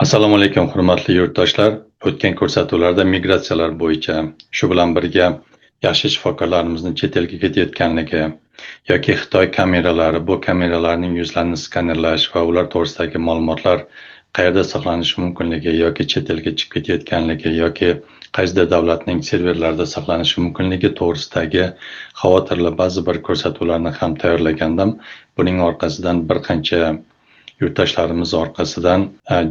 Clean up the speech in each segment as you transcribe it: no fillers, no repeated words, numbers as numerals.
Assalomu alaykum, hurmatli yurtdoshlar. O'tgan ko'rsatuvlarda migratsiyalar bo'yicha, shu bilan birga yaxshi shifokorlarimizni chet elga ketayotganligi yoki Xitoy kameralari, bu kameralarning yuzlarini skanerlash va ular to'g'risidagi ma'lumotlar qayerda saqlanishi mumkinligi yoki chet elga chiqib ketayotganligi yoki qaysidir davlatning serverlarida saqlanishi mumkinligi to'g'risidagi xavotirli ba'zi bir ko'rsatuvlarni ham tayyorlagandim. Buning orqasidan bir qancha yurtdoshlarimiz orqasidan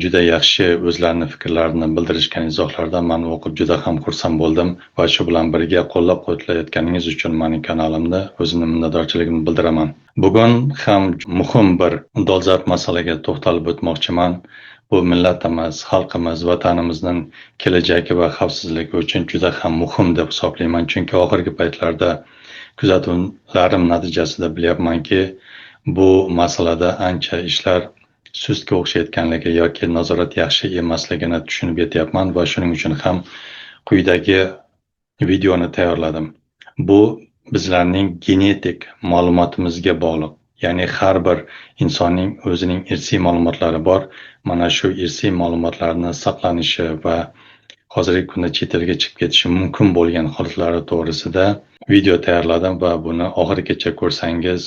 juda yaxshi o'zlarini fikrlarini bildirishgan izohlardan men o'qib juda ham xursand bo'ldim va shu bilan birga qo'llab-quvvatlayotganingiz uchun mening kanalimda o'zimning minnatdorchiligimni bildiraman. Bugun ham muhim bir dolzarb masalaga to'xtalib o'tmoqchiman. Bu millatimiz, xalqimiz, vatanimizning kelajagi va xavfsizligi uchun juda ham muhim deb hisoblayman. Chunki oxirgi paytlarda kuzatuvlarim natijasida bilyapmanki, bu masalada ancha ishlar sustga o'xshayotganligi yoki nazorat yaxshi emasligini tushunib yetyapman va shuning uchun ham quyidagi videoni tayyorladim. Bu bizlarning genetik ma'lumotimizga bog'liq. Ya'ni har bir insonning o'zining irsiy ma'lumotlari bor. Mana shu irsiy ma'lumotlarni saqlanishi va hozirgi kunda chet elga chiqib ketishi mumkin bo'lgan holatlari to'g'risida video tayyorladim va buni oxirigacha ko'rsangiz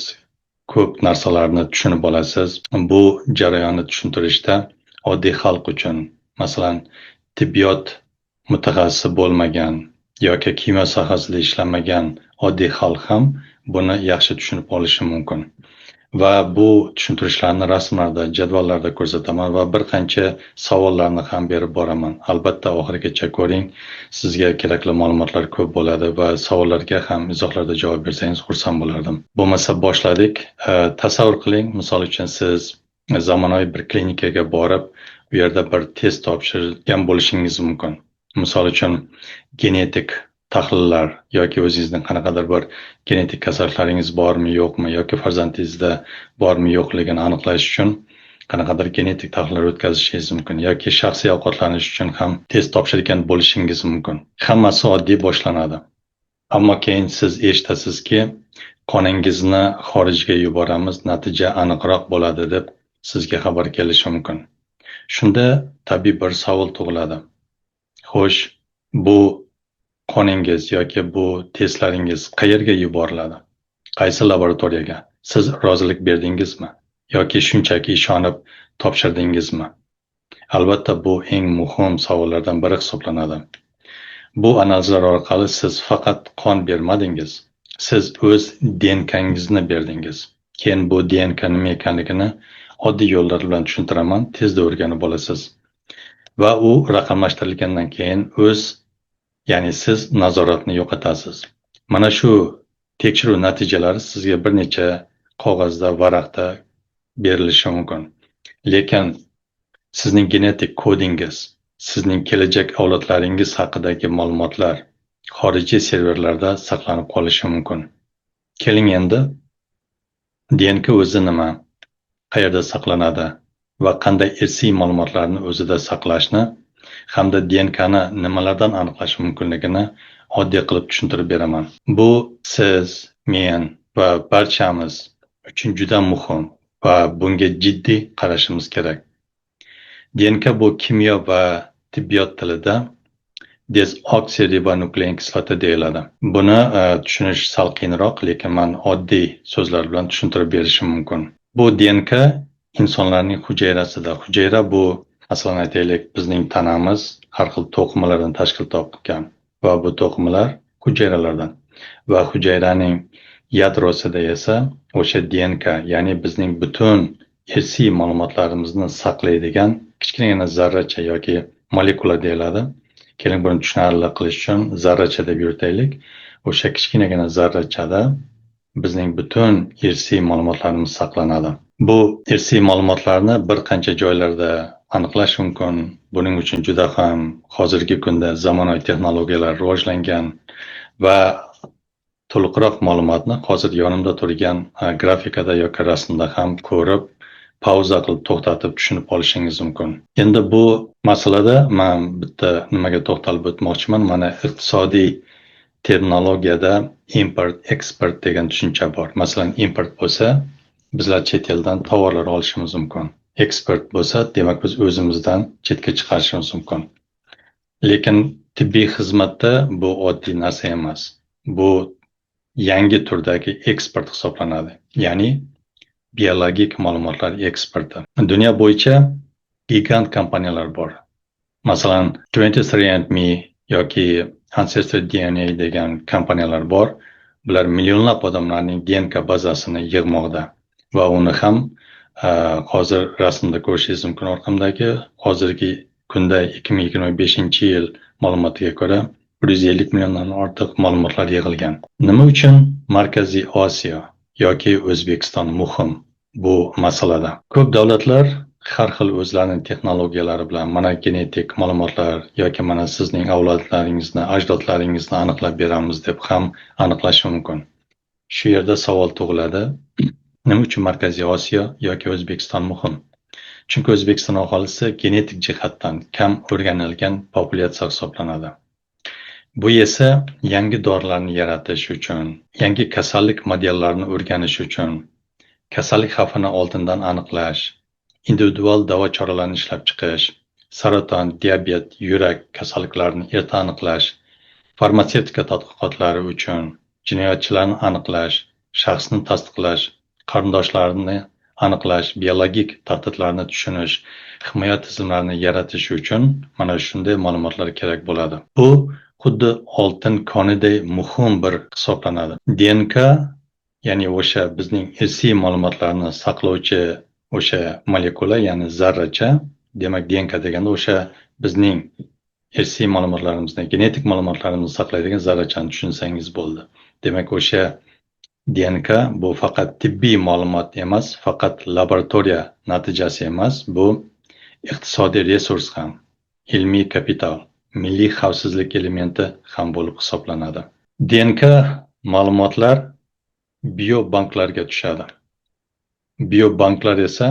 ko'p narsalarni tushunib olasiz. Bu jarayonni tushuntirishda oddiy xalq uchun, masalan, tibbiyot mutaxassisi bo'lmagan yoki kimyo sohasida ishlamagan oddiy xalq ham buni yaxshi tushunib olishi mumkin. Va bu tushuntirishlarni rasmlarda, jadvallarda ko'rsataman va bir qancha savollarni ham berib boraman. Albatta oxirigacha ko'ring, sizga kerakli ma'lumotlar ko'p bo'ladi va savollarga ham izohlarda javob bersangiz xursand bo'lardim. Bo'lmasa boshladik. Tasavvur qiling, misol uchun siz zamonaviy bir klinikaga borib, u yerda bir test topshirgan bo'lishingiz mumkin. Misol uchun genetik tahlillar yoki o'zingizning qanaqadir bir genetik kasalliklaringiz bormi, yo'qmi, yoki farzandingizda bormi, yo'qligini aniqlash uchun qanaqadir genetik tahlillar o'tkazishingiz mumkin yoki shaxsiy ovqatlanish uchun ham test topshirgan bo'lishingiz mumkin. Hammasi oddiy boshlanadi. Ammo keyin siz eshitasizki, qoningizni xorijga yuboramiz, natija aniqroq bo'ladi deb sizga xabar kelishi mumkin. Shunda tabiiy bir savol tug'iladi. Xo'sh, bu qoningiz yoki bu testlaringiz qayerga yuboriladi? Qaysi laboratoriyaga? Siz rozilik berdingizmi? Yoki shunchaki ishonib topshirdingizmi? Albatta bu eng muhim savollardan biri hisoblanadi. Bu analizlar orqali siz faqat qon bermadingiz. Siz o'z DNK'ngizni berdingiz. Keyin bu DNK nima ekanligini oddiy yo'llar bilan tushuntiraman, tezda o'rganib olasiz. Va u raqamlashtirilgandan keyin ya'ni siz nazoratni yo'qotasiz. Mana shu tekshiruv natijalari sizga bir necha qog'ozda, varaqda berilishi mumkin. Lekin sizning genetik kodingiz, sizning kelajak avlodlaringiz haqidagi ma'lumotlar xorijiy serverlarda saqlanib qolishi mumkin. Keling endi DNK o'zi nima, qayerda saqlanadi va qanday irsiy ma'lumotlarni o'zida saqlashni hamda DNKni nimalardan aniqlash mumkinligini oddiy qilib tushuntirib beraman. Bu siz, men va barchamiz uchun juda muhim va bunga jiddiy qarashimiz kerak. DNK bu kimyo va tibbiyot tilida dezoksiribonuklein kislota deyiladi. Buni tushunish sal qiyinroq, lekin men oddiy so'zlar bilan tushuntirib berishim mumkin. Bu DNK insonlarning hujayrasida. Hujayra bu, masalan aytaylik, bizning tanamiz har xil to'qimalardan tashkil topgan va bu to'qimalar hujayralardan. Va hujayraning yadrosida esa o'sha DNK, ya'ni bizning butun irsiy ma'lumotlarimizni saqlaydigan kichkinagina zarracha yoki molekula deyiladi. Keling buni tushunarli qilish uchun zarracha deb yuritaylik. O'sha kichkinagina zarrachada bizning butun irsiy ma'lumotlarimiz saqlanadi. Bu irsiy ma'lumotlarni bir qancha joylarda aniqlash mumkin. Buning uchun juda ham hozirgi kunda zamonaviy texnologiyalar rivojlangan va to'liqroq ma'lumotni hozir yonimda turgan grafikada yoki rasmda ham ko'rib, pauza qilib to'xtatib tushunib olishingiz mumkin. Endi bu masalada men bitta nimaga to'xtalib o'tmoqchiman. Mana iqtisodiy terminologiyada import, export degan tushuncha bor. Masalan, import bo'lsa, bizlar chet eldan tovarlar olishimiz mumkin. ekspert bo'lsa, demak biz o'zimizdan chetga chiqarishimiz mumkin. Lekin tibbiy xizmatda bu oddiy narsa emas. Bu yangi turdagi ekspert hisoblanadi. Ya'ni biologik ma'lumotlar eksperti. Dunyo bo'yicha gigant kompaniyalar bor. Masalan, 23andMe yoki Ancestry DNA degan kompaniyalar bor. Bular millionlab odamlarning DNK bazasini yig'moqda va uni ham hozir rasmda ko'rishingiz mumkin orqamdagi hozirgi kunda 2025-yil ma'lumotiga ko'ra 150 milliondan ortiq ma'lumotlar yig'ilgan. Nima uchun Markaziy Osiyo yoki O'zbekiston muhim bu masalada? Ko'p davlatlar har xil o'zlarining texnologiyalari bilan mana genetik ma'lumotlar yoki mana sizning avlodlaringizni, ajdodlaringizni aniqlab beramiz deb ham aniqlashi mumkin. Shu yerda savol tug'iladi. Nima uchun Markaziy Osiyo yoki O'zbekiston muhim? Chunki O'zbekiston aholisi genetik jihatdan kam o'rganilgan populyatsiya hisoblanadi. Bu esa yangi dorilarni yaratish uchun, yangi kasallik modellarini o'rganish uchun, kasallik xavfini oldindan aniqlash, individual davo choralarini ishlab chiqish, saraton, diabet, yurak kasalliklarini erta aniqlash, farmatsevtika tadqiqotlari uchun, jinoyatchilarni aniqlash, shaxsni tasdiqlash, qarindoshlarini aniqlash, biologik tahdidlarni tushunish, himoya tizimlarini yaratish uchun mana shunday ma'lumotlar kerak bo'ladi. Bu xuddi oltin koniday muhim bir hisoblanadi. DNK, ya'ni o'sha bizning irsiy ma'lumotlarni saqlovchi o'sha molekula, ya'ni zarracha, demak DNK deganda o'sha bizning irsiy ma'lumotlarimizni, genetik ma'lumotlarimizni saqlaydigan zarrachani tushunsangiz bo'ldi. Demak, o'sha DNK bu faqat tibbiy ma'lumot emas, faqat laboratoriya natijasi emas, bu iqtisodiy resurs ham, ilmiy kapital, milliy xavfsizlik elementi ham bo'lib hisoblanadi. DNK ma'lumotlar biobanklarga tushadi. Biobanklar esa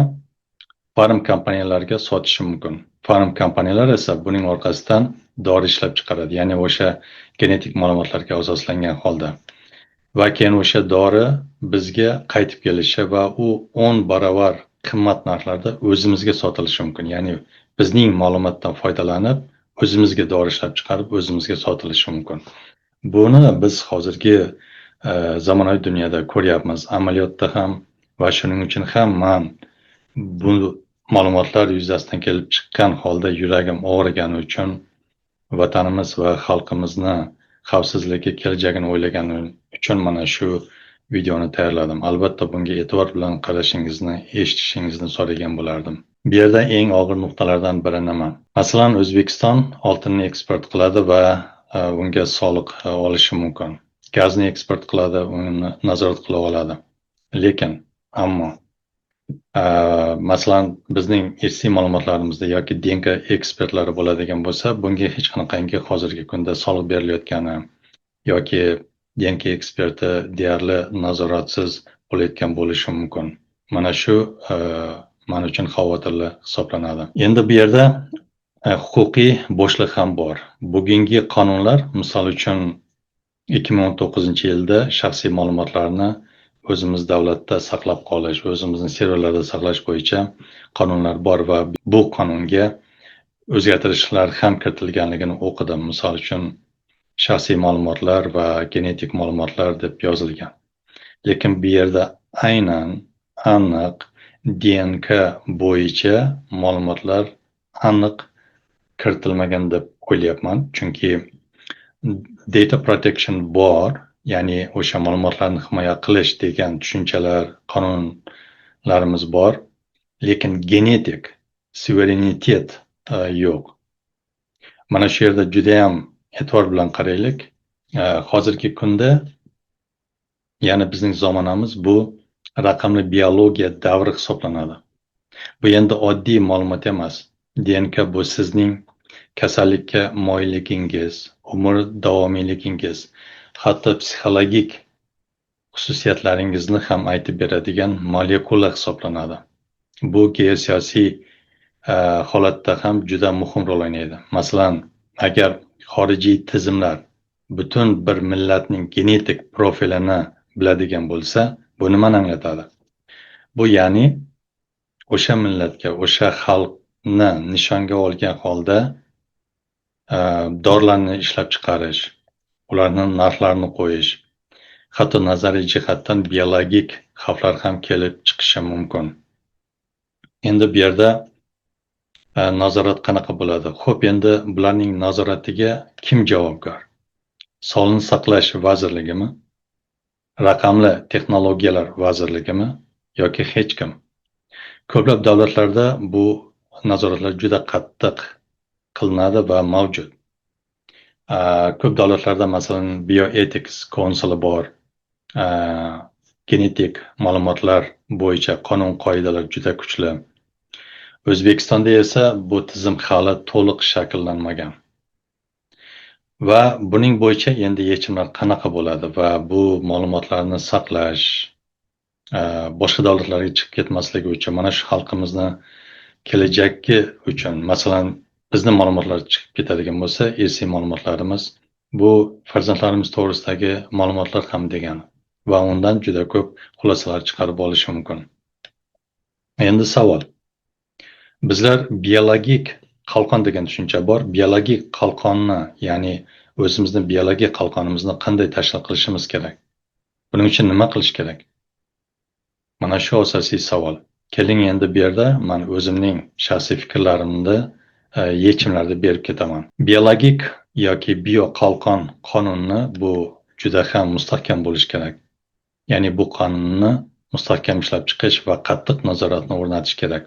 farm kompaniyalarga sotishi mumkin. Farm kompaniyalar esa buning orqasidan dori ishlab chiqaradi, ya'ni o'sha genetik ma'lumotlarga asoslangan holda. Va keyin o'sha dori bizga qaytib kelishi va u 10 barobar qimmat narxlarda o'zimizga sotilishi mumkin. Ya'ni bizning ma'lumotdan foydalanib, o'zimizga dori ishlab chiqarib, o'zimizga sotilishi mumkin. Buni biz hozirgi zamonaviy dunyoda ko'ryapmiz, amaliyotda ham va shuning uchun ham men bu ma'lumotlar yuzasidan kelib chiqqan holda yuragim og'rigani uchun vatanimiz va xalqimizni xavfsizligi kelajagini o'ylaganim uchun mana shu videoni tayyorladim. Albatta bunga e'tibor bilan qarashingizni, eshitishingizni so'ragan bo'lardim. Bu yerda eng og'ir nuqtalardan biri nima? Masalan, O'zbekiston oltinni eksport qiladi va unga soliq olishi mumkin. Gazni eksport qiladi, uni nazorat qila oladi. Lekin ammo masalan bizning irsiy ma'lumotlarimizda yoki DNK ekspertlari bo'ladigan bo'lsa, bunga hech qanaqangi hozirgi kunda soliq berilayotgani yoki DNK eksperti deyarli nazoratsiz bo'layotgan bo'lishi mumkin. Mana shu men uchun xavotirli hisoblanadi. Endi bu yerda huquqiy bo'shliq ham bor. Bugungi qonunlar, misol uchun 2019-yilda shaxsiy ma'lumotlarni o'zimiz davlatda saqlab qolish, o'zimizning serverlarda saqlash bo'yicha qonunlar bor va bu qonunga o'zgartirishlar ham kiritilganligini o'qidim. Misol uchun shaxsiy ma'lumotlar va genetik ma'lumotlar deb yozilgan. Lekin bu yerda aynan aniq DNK bo'yicha ma'lumotlar aniq kiritilmagan deb o'ylayapman, chunki data protection bor, ya'ni o'sha ma'lumotlarni himoya qilish degan tushunchalar, qonunlarimiz bor, lekin genetik suverenitet yo'q. Mana shu yerda juda ham e'tibor bilan qaraylik. Hozirgi kunda, ya'ni bizning zamonamiz bu raqamli biologiya davri hisoblanadi. Bu endi oddiy ma'lumot emas. DNK bu sizning kasallikka moyilligingiz, umr davomiyligingiz, hatto psixologik xususiyatlaringizni ham aytib beradigan molekula hisoblanadi. Bu geosiyosiy holatda ham juda muhim rol o'ynaydi. Masalan, agar xorijiy tizimlar butun bir millatning genetik profilini biladigan bo'lsa, bu nimani anglatadi? Bu ya'ni o'sha millatga, o'sha xalqni nishonga olgan holda dorilarni ishlab chiqarish, ularni narxlarini qo'yish, hatto nazariy jihatdan biologik xavflar ham kelib chiqishi mumkin. Endi bu yerda nazorat qanaqa bo'ladi? Xo'p, endi bularning nazoratiga kim javobgar? Sog'liqni saqlash vazirligimi? Raqamli texnologiyalar vazirligimi yoki hech kim? Ko'plab davlatlarda bu nazoratlar juda qattiq qilinadi va mavjud. Ko'p davlatlarda masalan bioethics konsili bor. Genetik ma'lumotlar bo'yicha qonun-qoidalar juda kuchli. O'zbekistonda esa bu tizim hali to'liq shakllanmagan. Va buning bo'yicha endi yechimlar qanaqa bo'ladi va bu ma'lumotlarni saqlash, boshqa davlatlarga chiqib ketmasligi uchun, mana shu xalqimizni kelajagi uchun, masalan, bizning ma'lumotlar chiqib ketadigan bo'lsa, irsiy ma'lumotlarimiz, bu farzandlarimiz to'g'risidagi ma'lumotlar ham degani va undan juda ko'p xulosalar chiqarib olish mumkin. Endi savol. Bizlar biologik qalqon degan tushuncha bor. Biologik qalqonni, ya'ni o'zimizning biologik qalqonimizni qanday tashkil qilishimiz kerak? Buning uchun nima qilish kerak? Mana shu asosiy savol. Keling endi bu yerda men o'zimning shaxsiy fikrlarimni yechimlarni berib ketaman. Biologik yoki bioqalqon qonunni bu juda ham mustahkam bo'lish kerak. Ya'ni bu qonunni mustahkam ishlab chiqish va qattiq nazoratni o'rnatish kerak.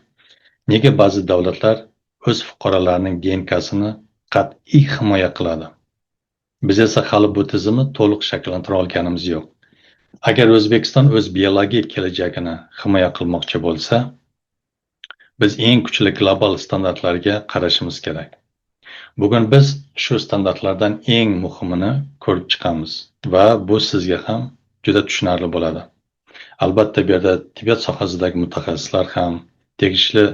Nega ba'zi davlatlar o'z fuqarolarining DNKsini qat'iy himoya qiladi? Biz esa hali bu tizimni to'liq shakllantira olganimiz yo'q. Agar O'zbekiston o'z biologik kelajagini himoya qilmoqchi bo'lsa, biz eng kuchli global standartlarga qarashimiz kerak. Bugun biz shu standartlardan eng muhimini ko'rib chiqamiz va bu sizga ham juda tushunarli bo'ladi. Albatta bu yerda tibbiyot sohasidagi mutaxassislar ham, tegishli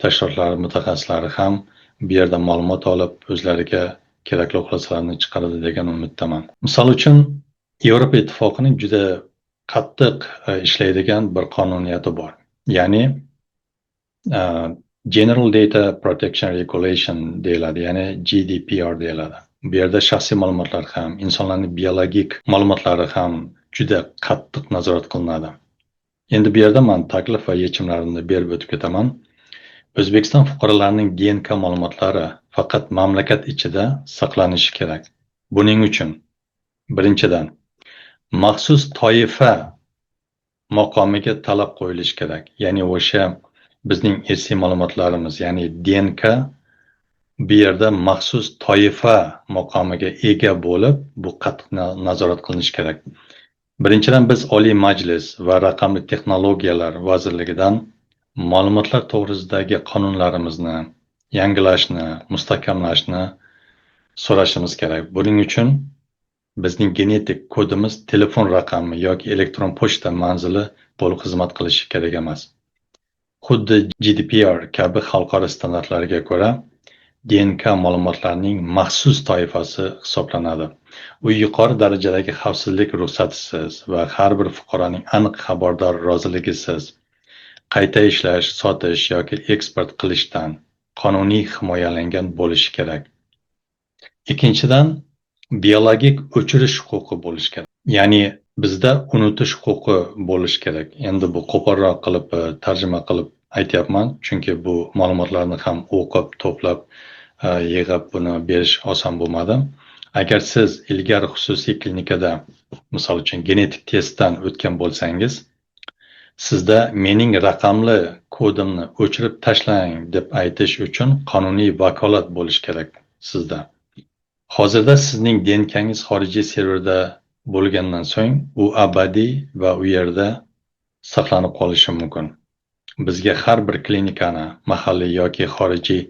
tashkilotlar mutaxassislari ham bu yerda ma'lumot olib, o'zlariga kerakli xulosalarni chiqaradi degan umiddaman. Misol uchun, Yevropa ittifoqining juda qattiq ishlaydigan bir qonuniyati bor. Ya'ni General Data Protection Regulation deyiladi, ya'ni GDPR deyiladi. Bu yerda shaxsiy ma'lumotlar ham, insonlarning biologik ma'lumotlari ham juda qattiq nazorat qilinadi. Endi bu yerda men taklif va yechimlarimni berib o'tib ketaman. O'zbekiston fuqarolarining DNK ma'lumotlari faqat mamlakat ichida saqlanishi kerak. Buning uchun birinchidan maxsus toifa maqomiga talab qo'yilishi kerak. Ya'ni o'sha bizning irsiy ma'lumotlarimiz, ya'ni DNK bu yerda maxsus toifa maqomiga ega bo'lib, bu qattiq nazorat qilinishi kerak. Birinchidan biz Oliy Majlis va Raqamli texnologiyalar vazirligidan ma'lumotlar to'g'risidagi qonunlarimizni yangilashni, mustahkamlashni so'rashimiz kerak. Buning uchun bizning genetik kodimiz telefon raqami yoki elektron pochta manzili bo'lib xizmat qilishi kerak emas. Xuddi GDPR kabi xalqaro standartlarga ko'ra DNK ma'lumotlarining maxsus toifasi hisoblanadi. U yuqori darajadagi xavfsizlik ruxsatisiz va har bir fuqaroning aniq xabardor roziligisiz qayta ishlash, sotish yoki eksport qilishdan qonuniy himoyalangan bo'lishi kerak. Ikkinchidan, biologik o'chirish huquqi bo'lishi kerak. Ya'ni bizda unutish huquqi bo'lishi kerak. Endi bu qo'polroq qilib tarjima qilib aytyapman, chunki bu ma'lumotlarni ham o'qib, to'plab, yig'ib buni berish oson bo'lmadi. Agar siz ilgari xususiy klinikada, misol uchun genetik testdan o'tgan bo'lsangiz, sizda mening raqamli kodimni o'chirib tashlang deb aytish uchun qonuniy vakolat bo'lishi kerak sizda. Hozirda sizning DNKngiz xorijiy serverda bo'lgandan so'ng u abadiy va u yerda saqlanib qolishi mumkin. Bizga har bir klinikani mahalliy yoki xorijiy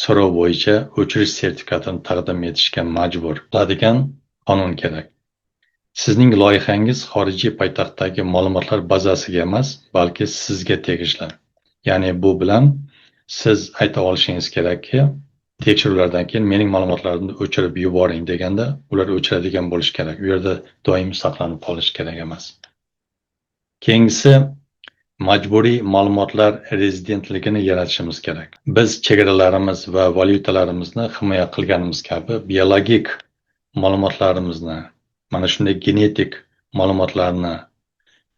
so'rov bo'yicha o'chirish sertifikatini taqdim etishga majbur qiladigan qonun kerak. Sizning loyihangiz xorijiy poytaxtdagi ma'lumotlar bazasiga emas, balki sizga tegishli. Ya'ni bu bilan siz ayta olishingiz kerakki, tekshiruvlardan keyin mening ma'lumotlarimni o'chirib yuboring deganda, ular o'chiradigan bo'lishi kerak. U yerda doim saqlanib qolishi kerak emas. Keyingisi, majburiy ma'lumotlar rezidentligini yaratishimiz kerak. Biz chegaralarimiz va valyutalarimizni himoya qilganimiz kabi biologik ma'lumotlarimizni, mana shunday genetik ma'lumotlarni,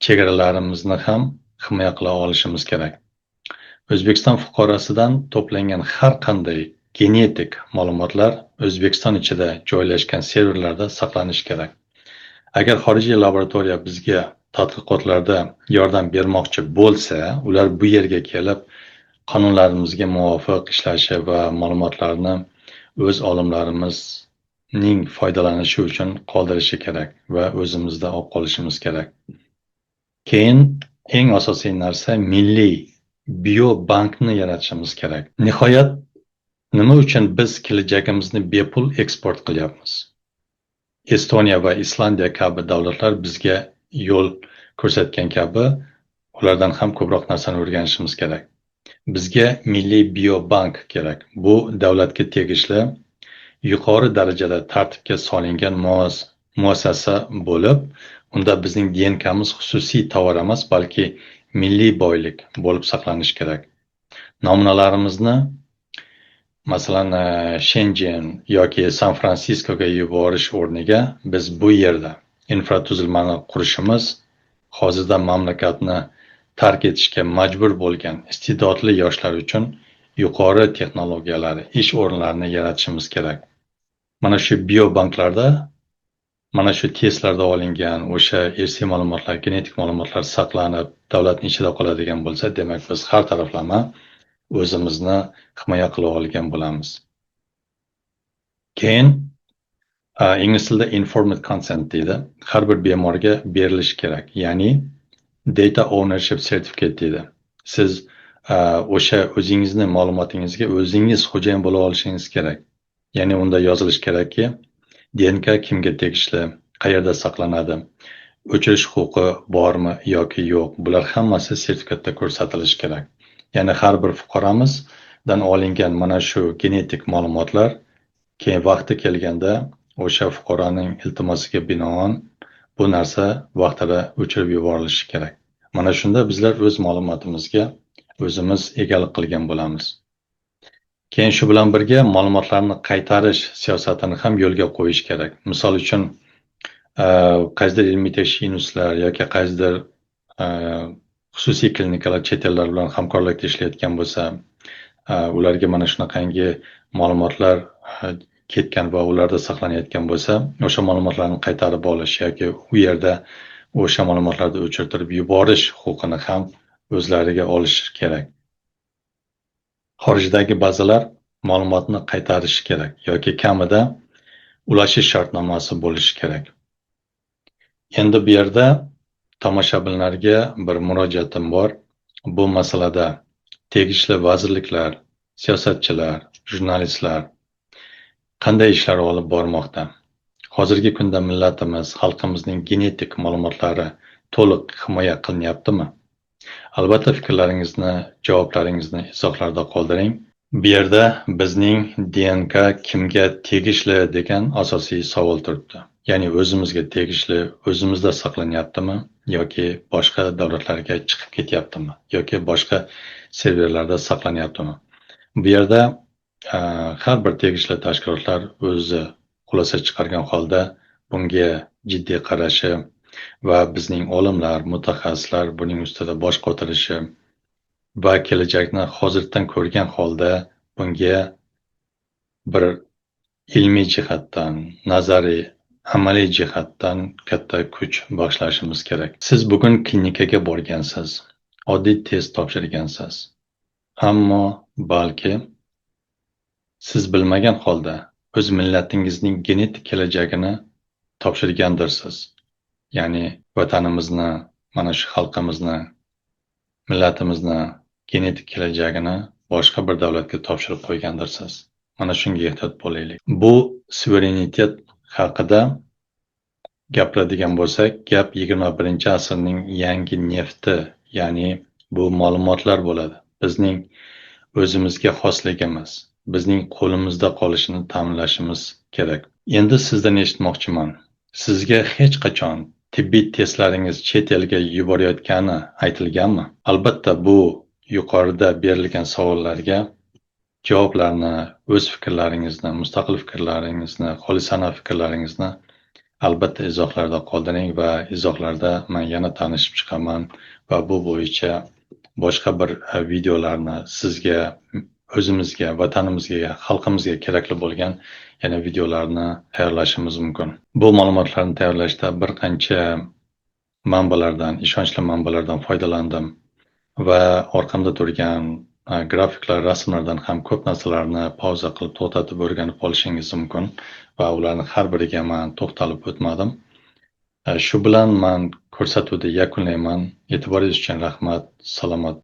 chegaralarimizni ham himoya qila olishimiz kerak. O'zbekiston fuqarosidan to'plangan har qanday genetik ma'lumotlar O'zbekiston ichida joylashgan serverlarda saqlanishi kerak. Agar xorijiy laboratoriya bizga tadqiqotlarda yordam bermoqchi bo'lsa, ular bu yerga kelib, qonunlarimizga muvofiq ishlashi va ma'lumotlarni o'z olimlarimizning foydalanishi uchun qoldirishi kerak va o'zimizda olib qolishimiz kerak. Keyin eng asosiy narsa milliy biobankni yaratishimiz kerak. Nihoyat, nima uchun biz kelajagimizni bepul eksport qilyapmiz? Estoniya va Islandiya kabi davlatlar bizga yo'l ko'rsatgan kabi, ulardan ham ko'proq narsani o'rganishimiz kerak. Bizga milliy biobank kerak. Bu davlatga tegishli yuqori darajada tartibga solingan muassasa bo'lib, unda bizning DNKmiz xususiy tovar emas, balki milliy boylik bo'lib saqlanishi kerak. Namunalarimizni masalan Shenzhen yoki San Fransiskoga yuborish o'rniga biz bu yerda infratuzilmani qurishimiz hozirda mamlakatni tark etishga majbur bo'lgan iste'dodli yoshlar uchun yuqori texnologiyalari, ish o'rinlarini yaratishimiz kerak. Mana shu biobanklarda, mana shu testlarda olingan o'sha irsiy ma'lumotlar, genetik ma'lumotlar saqlanib, davlatning ichida qoladigan bo'lsa, demak biz har taraflama o'zimizni himoya qila olgan bo'lamiz. Keyin ingliz tilida informed consent deydi. Har bir bemorga berilishi kerak. Ya'ni data ownership certificate deydi. Siz o'sha o'zingizni ma'lumotingizga o'zingiz xo'jayin bo'la olishingiz kerak. Ya'ni unda yozilishi kerakki, DNK kimga tegishli, qayerda saqlanadi, o'chirish huquqi bormi yoki yo'q. Bular hammasi sertifikatda ko'rsatilishi kerak. Ya'ni har bir fuqaromizdan olingan mana shu genetik ma'lumotlar keyin vaqti kelganda o'sha fuqaroning iltimosiga binoan bu narsa vaqtida o'chirib yuborilishi kerak. Mana shunda bizlar o'z ma'lumotimizga o'zimiz egalik qilgan bo'lamiz. Keyin shu bilan birga ma'lumotlarni qaytarish siyosatini ham yo'lga qo'yish kerak. Misol uchun, qaysidir ilmiy tekshirish institutlar yoki qaysidir xususiy klinikalar chet ellar bilan hamkorlikda ishlayotgan bo'lsa, ularga mana shunaqangi ma'lumotlar ketgan va ularda saqlanayotgan bo'lsa, o'sha ma'lumotlarni qaytarib olish yoki u yerda o'sha ma'lumotlarni o'chirtirib yuborish huquqini ham o'zlariga olish kerak. Xorijdagi bazalar ma'lumotni qaytarishi kerak yoki kamida ulashish shartnomasi bo'lishi kerak. Endi bu yerda tomoshabinlarga bir murojaatim bor. Bu masalada tegishli vazirliklar, siyosatchilar, jurnalistlar qanday ishlar olib bormoqda? Hozirgi kunda millatimiz, xalqimizning genetik ma'lumotlari to'liq himoya qilinyaptimi? Albatta fikrlaringizni, javoblaringizni izohlarda qoldiring. Bu yerda bizning DNK kimga tegishli degan asosiy savol turibdi. Ya'ni o'zimizga tegishli, o'zimizda saqlanyaptimi yoki boshqa davlatlarga chiqib ketyaptimi yoki boshqa serverlarda saqlanyaptimi? Bu yerda har bir tegishli tashkilotlar o'zi xulosa chiqargan holda bunga jiddiy qarashi va bizning olimlar, mutaxassislar buning ustida bosh qotirishi va kelajakni hozirdan ko'rgan holda bunga bir ilmiy jihatdan, nazariy, amaliy jihatdan katta kuch bag'ishlashimiz kerak. Siz bugun klinikaga borgansiz, oddiy test topshirgansiz. Ammo balki siz bilmagan holda o'z millatingizning genetik kelajagini topshirgandirsiz. Ya'ni vatanimizni, mana shu xalqimizni, millatimizni genetik kelajagini boshqa bir davlatga topshirib qo'ygandirsiz. Mana shunga ehtiyot bo'laylik. Bu suverenitet haqida gapiradigan bo'lsak, gap 21-asrning yangi nefti, ya'ni bu ma'lumotlar bo'ladi. Bizning o'zimizga xosligimiz, bizning qo'limizda qolishini ta'minlashimiz kerak. Endi sizdan eshitmoqchiman. Sizga hech qachon tibbiy testlaringiz chet elga yuborayotgani aytilganmi? Albatta, bu yuqorida berilgan savollarga javoblarni, o'z fikrlaringizni, mustaqil fikrlaringizni, xolisona fikrlaringizni albatta izohlarda qoldiring va izohlarda men yana tanishib chiqaman va bu bo'yicha boshqa bir videolarni sizga, o'zimizga, vatanimizga, xalqimizga kerakli bo'lgan yana videolarni tayyorlashimiz mumkin. Bu ma'lumotlarni tayyorlashda bir qancha manbalardan, ishonchli manbalardan foydalandim va orqamda turgan grafiklar, rasmlardan ham ko'p narsalarni pauza qilib to'xtatib o'rganib olishingiz mumkin va ularni har biriga men to'xtalib o'tmadim. Shu bilan men ko'rsatuvni yakunlayman. E'tiboringiz uchun rahmat. Salomat